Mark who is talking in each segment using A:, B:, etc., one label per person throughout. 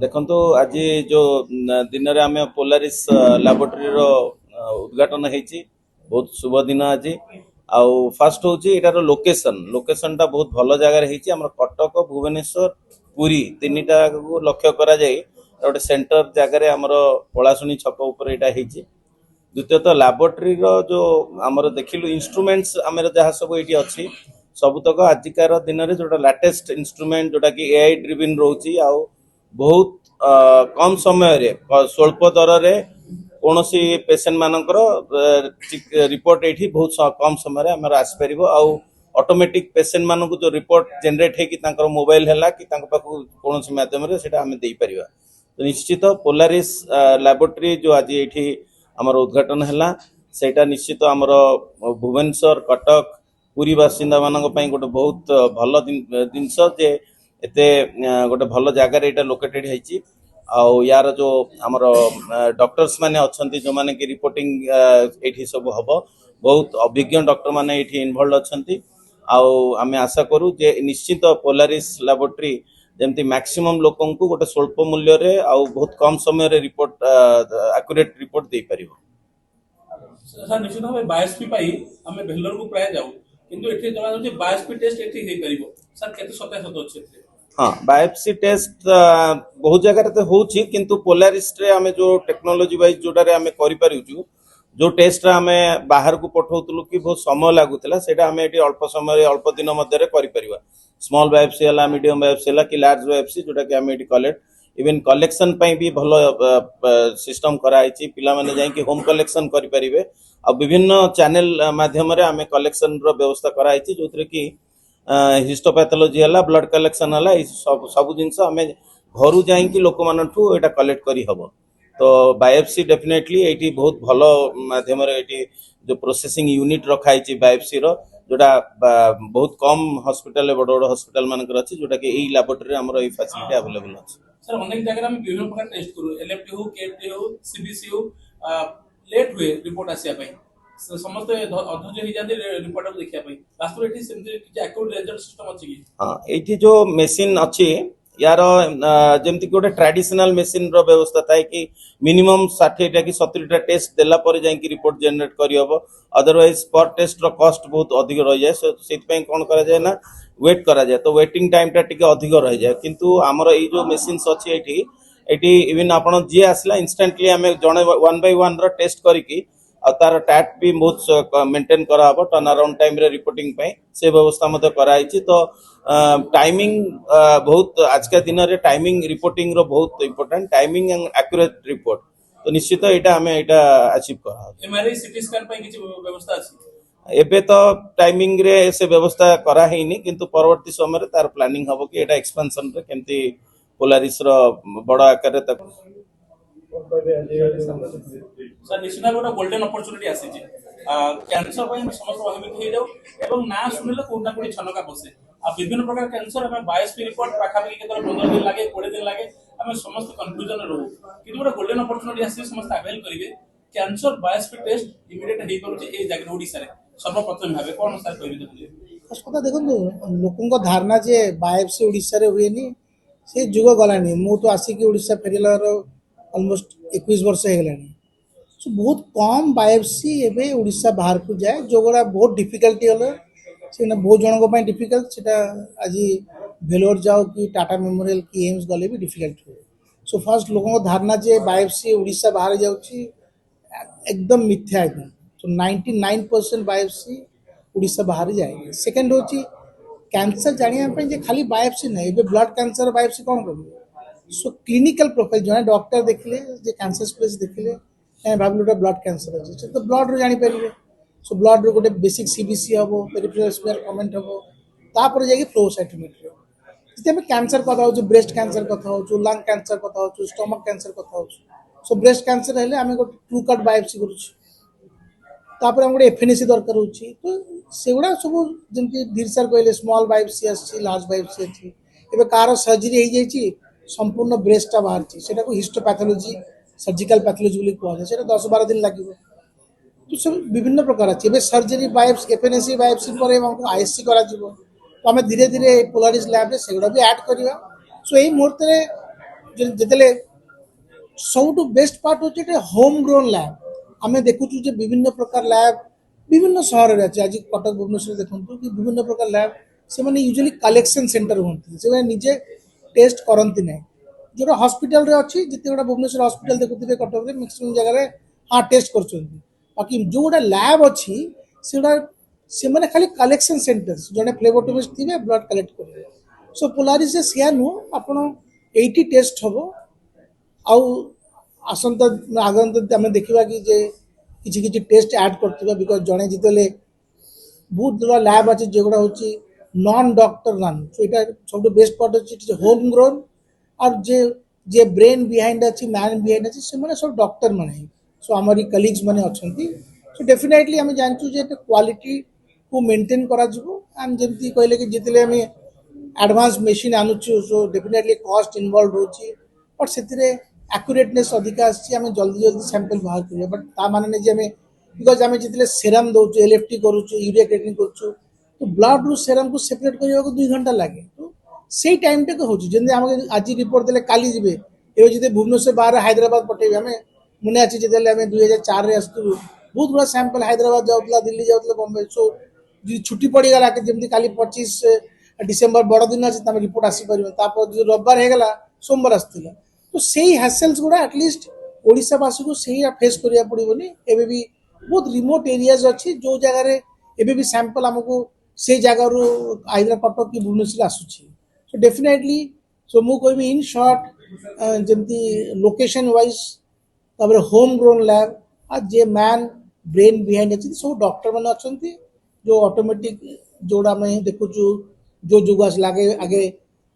A: ଦେଖନ୍ତୁ ଆଜି ଯୋଉ ଦିନରେ ଆମେ ପୋଲାରିସ୍ ଲାବୋରେଟୋରୀ ର ଉଦ୍ଘାଟନ ହେଇଛି। ବହୁତ ଶୁଭ ଦିନ ଆଜି। ଆଉ ଫାଷ୍ଟ ହଉଛି ଏଟାର ଲୋକେସନଟା ବହୁତ ଭଲ ଜାଗାରେ ହେଇଛି। ଆମର କଟକ, ଭୁବନେଶ୍ୱର, ପୁରୀ ତିନିଟାକୁ ଲକ୍ଷ୍ୟ କରାଯାଇ ଗୋଟେ ସେଣ୍ଟର ଜାଗାରେ ଆମର ପଳାଶୁଣୀ ଛକ ଉପରେ ଏଇଟା ହେଇଛି। ଦ୍ୱିତୀୟତଃ ଲାବୋରେଟୋରୀର ଯୋଉ ଆମର ଦେଖିଲୁ ଇନଷ୍ଟ୍ରୁମେଣ୍ଟସ୍ ଆମର ଯାହା ସବୁ ଏଇଠି ଅଛି ସବୁତକ ଆଜିକାର ଦିନରେ ଯୋଉଟା ଲାଟେଷ୍ଟ ଇନଷ୍ଟ୍ରୁମେଣ୍ଟ ଯୋଉଟା କି ଏଆଇ ଡ୍ରିଭିନ୍ ରହୁଛି। ଆଉ ବହୁତ କମ୍ ସମୟରେ ସ୍ୱଳ୍ପ ଦରରେ କୌଣସି ପେସେଣ୍ଟ ମାନଙ୍କର ରିପୋର୍ଟ ଏଇଠି ବହୁତ କମ୍ ସମୟରେ ଆମର ଆସିପାରିବ। ଆଉ ଅଟୋମେଟିକ୍ ପେସେଣ୍ଟ ମାନଙ୍କୁ ଯୋଉ ରିପୋର୍ଟ ଜେନେରେଟ୍ ହେଇକି ତାଙ୍କର ମୋବାଇଲ ହେଲା କି ତାଙ୍କ ପାଖକୁ କୌଣସି ମାଧ୍ୟମରେ ସେଇଟା ଆମେ ଦେଇପାରିବା। ତ ନିଶ୍ଚିତ ପୋଲାରିସ୍ ଲାବୋରେଟୋରୀ ଯୋଉ ଆଜି ଏଇଠି ଆମର ଉଦ୍ଘାଟନ ହେଲା ସେଇଟା ନିଶ୍ଚିତ ଆମର ଭୁବନେଶ୍ୱର, କଟକ, ପୁରୀ ବାସିନ୍ଦା ମାନଙ୍କ ପାଇଁ ଗୋଟେ ବହୁତ ଭଲ ଜିନିଷ ଯେ ଏତେ ଗୋଟେ ଭଲ ଜାଗାରେ ଏଇଟା ଲୋକେଟେଡ୍ ହେଇଛି। ଆଉ ୟାର ଯୋଉ ଆମର ଡକ୍ଟର୍ସ ମାନେ ଅଛନ୍ତି ଯୋଉମାନେ କି ରିପୋର୍ଟିଂ ଏଇଠି ସବୁ ହବ, ବହୁତ ଅଭିଜ୍ଞ ଡକ୍ଟର ମାନେ ଏଇଠି ଇନଭଲ୍ଭ ଅଛନ୍ତି। ଆଉ ଆମେ ଆଶା କରୁ ଯେ ନିଶ୍ଚିତ ପୋଲାରିସ୍ ଲାବୋରେଟୋରୀ ଯେମିତି ମ୍ୟାକ୍ସିମମ୍ ଲୋକଙ୍କୁ ଗୋଟେ ସ୍ୱଳ୍ପ ମୂଲ୍ୟରେ ଆଉ ବହୁତ କମ୍ ସମୟରେ ରିପୋର୍ଟ ଆକୁରେଟ୍ ରିପୋର୍ଟ ଦେଇପାରିବ।
B: ସାର୍ ନିଶ୍ଚିତ ଭାବେ ବାୟୋସ୍ପି ପାଇଁ ଆମେ ଭେଲୋରକୁ ପ୍ରାୟ ଯାଉ, କିନ୍ତୁ ଏଠି ଜଣାଯାଉଛି ବାୟୋସ୍ପି ଟେଷ୍ଟ ଏଠି ହେଇପାରିବ। ସାର୍ କେତେ ସତ୍ୟାସତ ଅଛି ଏଥିରେ?
A: हाँ बायोप्सी टेस्ट बहुत जगह तो होची किंतु पोलारिस रे आमे जो टेक्नोलॉजी वाइज जोडारे आमे करि पारिछु जो टेस्ट आमे बाहर को पठाउतलु कि बहुत समय लागुतला सेटा आमे एटी अल्प समय अल्प दिन मध्य रे करि परिबा। स्मॉल बायोप्सी हला, मीडियम बायोप्सी हला कि लार्ज बायोप्सी जोटा कि आमे एटी कलेक्ट इवन कलेक्शन पई भी भलो सिस्टम करा आइछि। पिला माने जाई कि होम कलेक्शन करि परिबे। आ विभिन्न चैनल माध्यम रे आमे कलेक्शन रो व्यवस्था करा आइछि जोथरे कि हिस्टोपैथोलॉजी है, ब्लड कलेक्शन है, सब जिन आम घर जा लोक मान कलेक्ट करी हबो। तो बायोप्सी डेफिनेटली ये बहुत भलो माध्यम जो प्रोसेसिंग यूनिट रखाई बायोप्सी रो जोटा बहुत कम हॉस्पिटल बड़ बड़ हॉस्पिटल मानकर अछि जोटा कि एई लैबोरेटरी हमरो एई फैसिलिटी अवेलेबल अछि।
B: सर अनेक जगह हम विभिन्न प्रकार टेस्ट करू, एलएफटी हो, केएफटी हो, सीबीसी हो, लेट हुए रिपोर्ट आसिया पई समस्त अधोज हो जाते रिपोर्ट को देखिया पई वास्तव एठी सेमति कि एक्यूरेट रिजल्ट सिस्टम अछि कि?
A: हां एठी जो मशीन अछि यार जेमति गोटे ट्रेडिशनल मशीन रो व्यवस्था थाए कि मिनिमम 60 टा कि 70 टा टेस्ट देला पर जाई कि रिपोर्ट जनरेट करि हबो। अदरवाइज पर टेस्ट रो कॉस्ट बहुत अधिक रह जाय, सेति पई कोन करा जाय ना वेट करा जाय। तो वेटिंग टाइम टा टिके अधिक रह जाय। किंतु हमर ए जो मशीन्स अछि एठी एठी इवन आपण जे आसला इंस्टेंटली हमें जणे 1 बाय 1 रो टेस्ट करिकि और तार टैट भी बहुत मेंटेन करा हबो। टर्न अराउंड टाइम रे रिपोर्टिंग पई से व्यवस्था मते कराइछि। तो टाइमिंग बहुत आज के दिन रे टाइमिंग रिपोर्टिंग रो बहुत important, timing and accurate report. तो निश्चित एटा हमें एटा अचीव करा।
B: एमआरआई सीटी स्कैन पई किछि व्यवस्था अछि?
A: एबे तो टाइमिंग रे से व्यवस्था करा हेनी किंतु परवर्ती समय रे तार प्लानिंग हबो कि एटा एक्सपेंशन रे केमती पोलारिस रो बड़ आकार रे तक
B: सर निश्चित भाव गोल्डन अपॉर्चुनिटी आसी कैंसर पर समस्त भयभीत हो जाऊ एवं ना शुणिले कोना कोडी छनका बसे आ विभिन्न प्रकार कैंसर हमें बायोप्सी रिपोर्ट पाखापाखि केतल 15 दिन लागे 20 दिन लागे हमें समस्त कंफ्यूजन रहू किंतु गोटे गोल्डन अपॉर्चुनिटी आसी समस्त अवेल करिवे। कैंसर बायोप्सी टेस्ट इमीडिएट हेई परुचे ए जगह ओडिसा रे सर्वप्रथम भाबे कोन सर कहिबे तुझे
C: କଥା ଦେଖନ୍ତୁ ଲୋକଙ୍କ ଧାରଣା ଯେ ବାୟୋପ୍ସି ଓଡ଼ିଶାରେ ହୁଏନି ସେ ଯୁଗ ଗଲାଣି। ମୁଁ ତ ଆସିକି ଓଡ଼ିଶା ଫେରିଲାର ଅଲମୋଷ୍ଟ 21 ବର୍ଷ ହେଇଗଲାଣି। ସୋ ବହୁତ କମ୍ ବାୟୋପ୍ସି ଏବେ ଓଡ଼ିଶା ବାହାରକୁ ଯାଏ ଯେଉଁଗୁଡ଼ା ବହୁତ ଡିଫିକଲ୍ଟି ହେଲେ ସେଇଟା ବହୁତ ଜଣଙ୍କ ପାଇଁ ଡିଫିକଲ୍ଟ, ସେଇଟା ଆଜି ଭେଲୋର ଯାଉ କି ଟାଟା ମେମୋରିଆଲ କି ଏମ୍ସ ଗଲେ ବି ଡିଫିକଲ୍ଟ ହୁଏ। ସୋ ଫାର୍ଷ୍ଟ ଲୋକଙ୍କ ଧାରଣା ଯେ ବାୟୋପ୍ସି ଓଡ଼ିଶା ବାହାରେ ଯାଉଛି एकदम मिथ्या एकदम। सो 99% बायोप्सी उड़ीसा बाहर जाए। सेकेंड होची कैंसर जानिया जे खाली बायोप्सी नहीं, एबे ब्लड कैंसर बायोप्सी कौन करेंगे? सो क्लिनिकल प्रोफाइल जो डॉक्टर देखले जे कैंसर स्पेस देखले भाविले ब्लड कैंसर अच्छे तो ब्लड रो जानी पारे। सो ब्लड रो गोटे बेसिक सीबीसी हम पेरिफेरल स्मेयर कमेंट हम तापर जाके फ्लो साइटोमेट्री जब आम कैंसर कथा हो, ब्रेस्ट कैंसर कथा हो, लंग कैंसर कथा हो, स्टमक कैंसर कथा हो। सो ब्रेस्ट कैंसर है आम गोटे ट्रू कट बायोप्सी करुपर आम गोटे एफएनएसी दरकार हो। तो सेगुड़ा सब जमी धीर सार कहले स्मॉल बायोप्सी आसी लार्ज बायोप्सी अच्छी एवं कार सर्जरी हो जाए संपूर्ण ब्रेस्टा बाहर से हिस्टोपैथोलॉजी सर्जिकल पैथोलॉजी कहते हैं 10-12 दिन लगे। तो सब विभिन्न प्रकार अच्छे सर्जरी बायोप्सी एफएनएसी बायोप्सी पर आईएससी करा तो आम धीरे धीरे पोलारिस लैब से सेगुड़ा भी ऐड करवा। सो यही मुहूर्त ଯେତେବେଳେ ସବୁଠୁ ବେଷ୍ଟ ପାର୍ଟ ହচ্ছে এটা হোম গ্ରୋন ল্যাব ଆମେ ଦେଖୁଛୁ ଯେ ବିଭିନ୍ନ ପ୍ରକାର ଲ୍ୟାବ୍ ବିଭିନ୍ନ ସହରରେ ଅଛି ଆଜି କଟକ ଭୁବନେଶ୍ୱର ଦେଖନ୍ତୁ କି ବିଭିନ୍ନ ପ୍ରକାର ଲ୍ୟାବ୍ ସେମାନେ ୟୁଜୁଆଲି କଲେକ୍ସନ୍ ସେଣ୍ଟର ହୁଅନ୍ତି ସେମାନେ ନିଜେ ଟେଷ୍ଟ କରନ୍ତି ନାହିଁ ଯେଉଁଟା ହସ୍ପିଟାଲରେ ଅଛି ଯେତେ ଗୁଡ଼ା ଭୁବନେଶ୍ୱର ହସ୍ପିଟାଲ ଦେଖୁଥିବେ କଟକରେ ମ୍ୟାକ୍ସିମମ୍ ଜାଗାରେ ହଁ ଟେଷ୍ଟ କରୁଛନ୍ତି ବାକି ଯେଉଁଗୁଡ଼ା ଲ୍ୟାବ୍ ଅଛି ସେଗୁଡ଼ା ସେମାନେ ଖାଲି କଲେକ୍ସନ୍ ସେଣ୍ଟର୍ସ ଜଣେ ଫ୍ଲେବୋଟୋମିଷ୍ଟ ଥିବେ ବ୍ଲଡ୍ କଲେକ୍ଟ କରିବେ ସୋ ପୋଲାରିସ୍ରେ ସେୟା ନୁହଁ ଆପଣ ଏଇଠି ଟେଷ୍ଟ ହେବ ଆଉ ଆସନ୍ତା ଆଗନ୍ତ ଆମେ ଦେଖିବା କି ଯେ କିଛି କିଛି ଟେଷ୍ଟ ଆଡ୍ କରିଥିବା ବିକଜ ଜଣେ ଯେତେବେଳେ ବହୁତ ଗୁଡ଼ା ଲ୍ୟାବ୍ ଅଛି যেগুলো হচ্ছে নন ডক্টর রান সো এটা ସବୁଠୁ বেস্ট পার্ট হচ্ছে যে হোম গ্ରୋন আর যে যে ব্রেন বিহাইন্ড ଅଛି ମ୍ୟାନ୍ ବିହାଇଣ୍ଡ ଅଛି ସେମାନେ ସବୁ ଡକ୍ଟର ମାନେ ସୋ ଆମରି କଲିଗ୍ସ ମାନେ ଅଛନ୍ତି ସୋ ଡେଫିନେଟଲି ଆମେ ଜାଣିଛୁ ଯେ ଏଟା କ୍ୱାଲିଟିକୁ ମେଣ୍ଟେନ୍ କରାଯିବ ଆମେ ଯେମିତି କହିଲେ କି ଯେତେବେଳେ ଆମେ ଆଡଭାନ୍ସ ମେସିନ୍ ଆଣୁଛୁ ସୋ ଡେଫିନେଟଲି କଷ୍ଟ ଇନଭଲ୍ଭ ରହୁଛି ବଟ୍ ସେଥିରେ ଆକ୍ୟୁରେଟନେସ୍ ଅଧିକା ଆସିଛି ଆମେ ଜଲ୍ଦି ଜଲ୍ଦି ସାମ୍ପଲ୍ ବାହାର କରିବା ବଟ୍ ତା ମାନେ ନାହିଁ ଯେ ଆମେ ବିକଜ ଆମେ ଯେତେବେଳେ ସେରମ୍ ଦେଉଛୁ ଏଲ୍ଏଫ୍ଟି କରୁଛୁ ୟୁରିଆ କ୍ରିଏଟିନ୍ କରୁଛୁ ତ ବ୍ଲଡରୁ ସେରମ୍କୁ ସେପାରେଟ୍ କରିବାକୁ 2 ଘଣ୍ଟା ଲାଗେ ତ ସେଇ ଟାଇମ୍ଟାକୁ ହେଉଛି ଯେମିତି ଆମକୁ ଆଜି ରିପୋର୍ଟ ଦେଲେ କାଲି ଯିବେ ଏବେ ଯଦି ଭୁବନେଶ୍ୱର ବାହାରେ ହାଇଦ୍ରାବାଦ ପଠେଇବେ ଆମେ ମନେ ଅଛି ଯେତେବେଳେ ଆମେ 2004ରେ ଆସିଥିଲୁ ବହୁତ ଗୁଡ଼ା ସାମ୍ପଲ୍ ହାଇଦ୍ରାବାଦ ଯାଉଥିଲା ଦିଲ୍ଲୀ ଯାଉଥିଲା ବମ୍ବେ ସୋ ଯଦି ଛୁଟି ପଡ଼ିଗଲା କି ଯେମିତି କାଲି 25 ଡିସେମ୍ବର ବଡ଼ ଦିନ ଅଛି ତମ ରିପୋର୍ଟ ଆସିପାରିବ ତାପରେ ଯଦି ରବିବାର ହେଇଗଲା ସୋମବାର ଆସିଥିଲା ତ ସେଇ ହ୍ୟାସେଲ୍ସ ଗୁଡ଼ା ଆଟଲିଷ୍ଟ ଓଡ଼ିଶାବାସୀକୁ ସେଇଆ ଫେସ୍ କରିବାକୁ ପଡ଼ିବନି ଏବେ ବି ବହୁତ ରିମୋଟ୍ ଏରିଆଜ ଅଛି ଯେଉଁ ଜାଗାରେ ଏବେ ବି ସାମ୍ପଲ୍ ଆମକୁ ସେଇ ଜାଗାରୁ ଆଇଦର କଟକ କି ଭୁବନେଶ୍ୱର ଆସୁଛି ସୋ ଡେଫିନେଟଲି ସୋ ମୁଁ କହିବି ଇନ୍ ସର୍ଟ ଯେମିତି ଲୋକେସନ୍ ୱାଇଜ୍ ତାପରେ ହୋମ୍ ଗ୍ରୋନ୍ ଲ୍ୟାବ୍ ଆଉ ଯିଏ ମ୍ୟାନ୍ ବ୍ରେନ୍ ବିହାଇଣ୍ଡ ଅଛନ୍ତି ସବୁ ଡକ୍ଟରମାନେ ଅଛନ୍ତି ଯେଉଁ ଅଟୋମେଟିକ୍ ଯେଉଁଟା ଆମେ ଦେଖୁଛୁ ଯେଉଁ ଯୁଗ ଆସିଲା ଆଗେ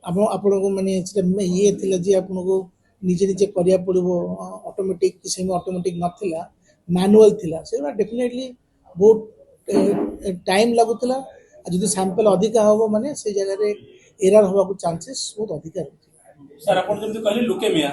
C: ଆପଣଙ୍କୁ ମାନେ ସେଟା ଇଏ ଥିଲା ଯେ ଆପଣଙ୍କୁ ନିଜେ ନିଜେ କରିବାକୁ ପଡ଼ିବ ଅଟୋମେଟିକ୍ ସେମି ଅଟୋମେଟିକ୍ ନଥିଲା ମ୍ୟାନୁଆଲ୍ ଥିଲା ସେଗୁଡ଼ା ଡେଫିନେଟଲି ବହୁତ ଟାଇମ୍ ଲାଗୁଥିଲା ଆଉ ଯଦି ସାମ୍ପଲ୍ ଅଧିକା ହେବ ମାନେ ସେଇ ଜାଗାରେ ଏରର୍ ହେବାକୁ ଚାନ୍ସେସ୍ ବହୁତ ଅଧିକା ରହୁଛି
B: ସାର୍ ଆପଣ ଯେମିତି କହିଲେ ଲୁକେମିଆ